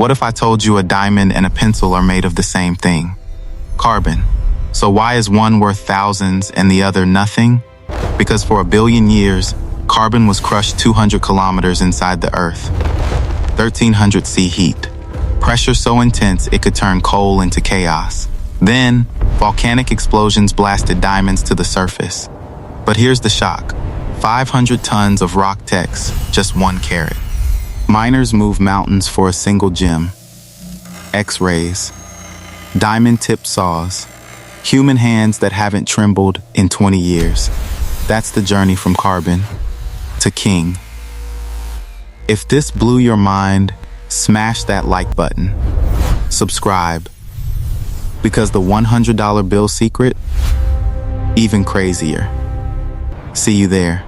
What if I told you a diamond and a pencil are made of the same thing? Carbon. So why is one worth thousands and the other nothing? Because for a billion years, carbon was crushed 200 kilometers inside the Earth. 1300 C heat. Pressure so intense it could turn coal into chaos. Then, volcanic explosions blasted diamonds to the surface. But here's the shock. 500 tons of rock text, just 1 carat. Miners move mountains for a single gem. X-rays. Diamond-tipped saws. Human hands that haven't trembled in 20 years. That's the journey from carbon to king. If this blew your mind, smash that like button. Subscribe. Because the $100 bill secret, even crazier. See you there.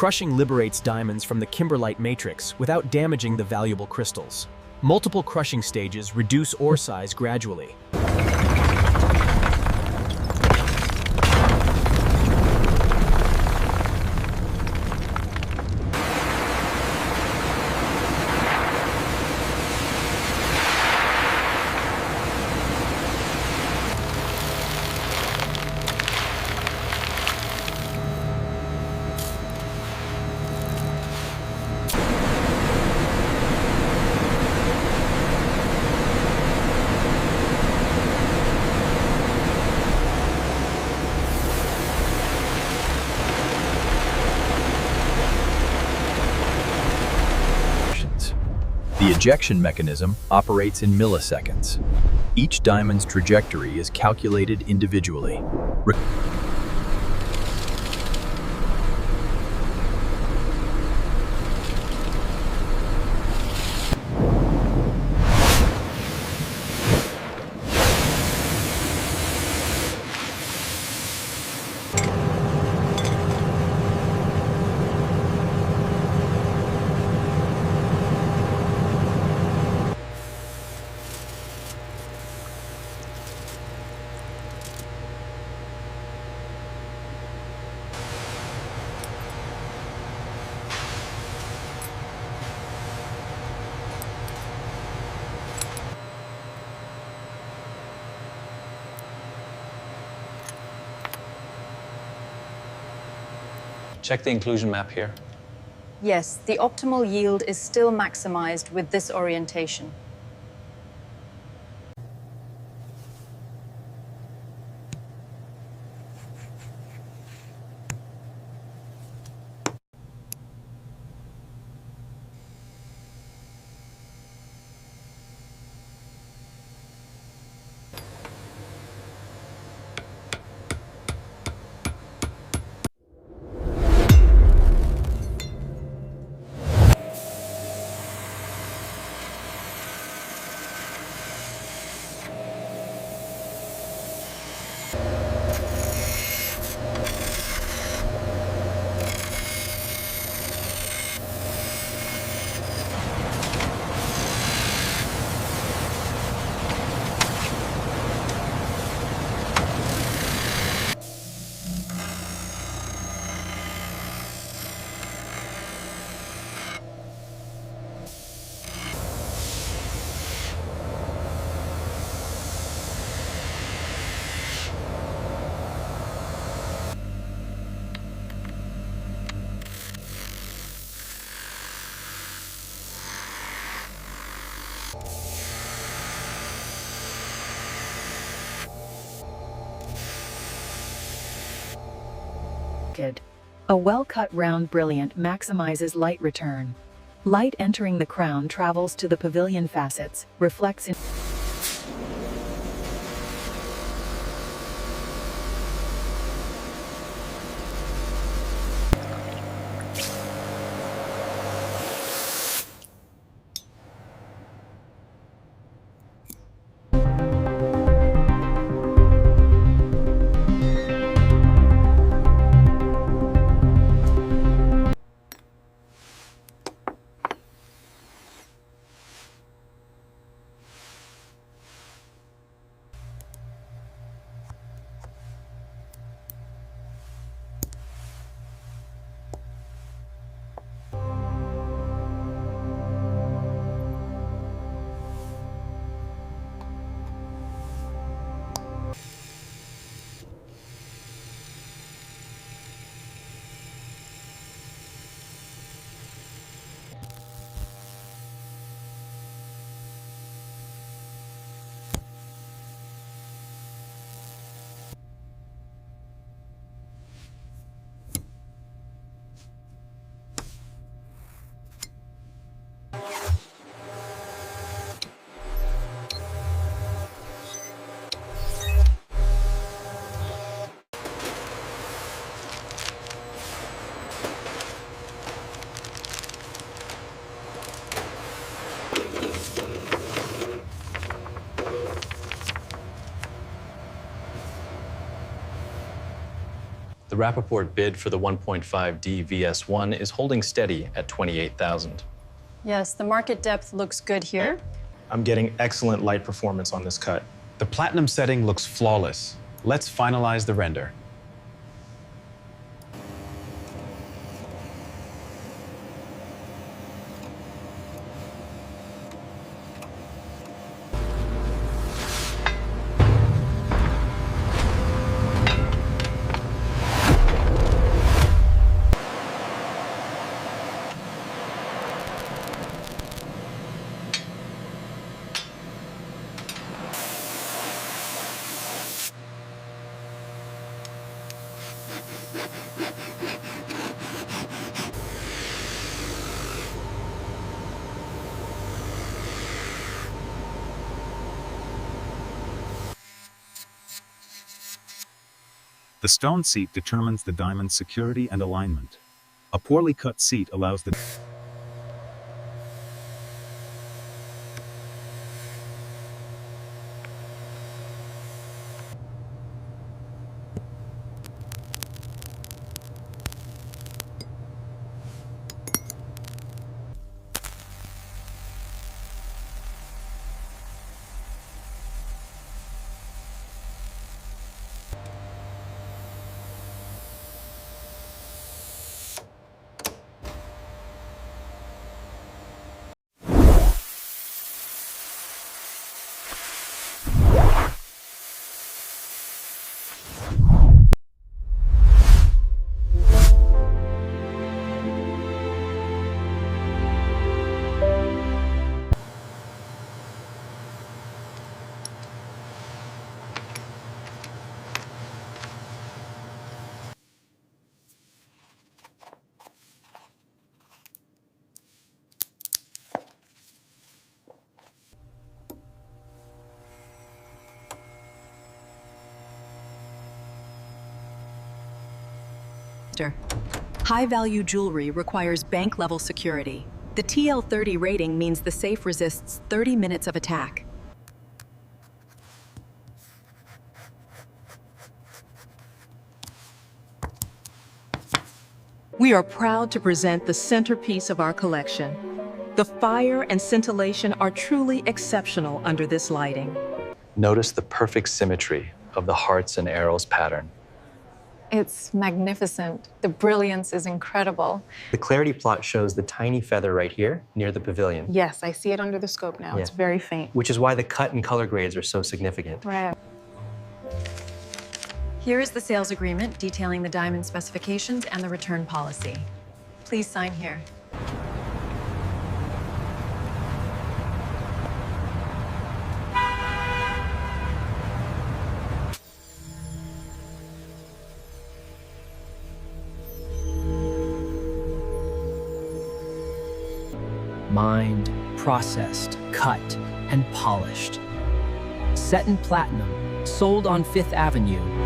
Crushing liberates diamonds from the kimberlite matrix without damaging the valuable crystals. Multiple crushing stages reduce ore size gradually. The ejection mechanism operates in milliseconds. Each diamond's trajectory is calculated individually. Check the inclusion map here. Yes, the optimal yield is still maximized with this orientation. A well-cut round brilliant maximizes light return. Light entering the crown travels to the pavilion facets, reflects in The Rappaport bid for the 1.5D VS1 is holding steady at 28,000. Yes, the market depth looks good here. I'm getting excellent light performance on this cut. The platinum setting looks flawless. Let's finalize the render. The stone seat determines the diamond's security and alignment. A poorly cut seat allows the High-value jewelry requires bank-level security. The TL30 rating means the safe resists 30 minutes of attack. We are proud to present the centerpiece of our collection. The fire and scintillation are truly exceptional under this lighting. Notice the perfect symmetry of the hearts and arrows pattern. It's magnificent. The brilliance is incredible. The clarity plot shows the tiny feather right here near the pavilion. Yes, I see it under the scope now. Yeah. It's very faint. Which is why the cut and color grades are so significant. Right. Here is the sales agreement detailing the diamond specifications and the return policy. Please sign here. Mined, processed, cut, and polished. Set in platinum, sold on 5th Avenue.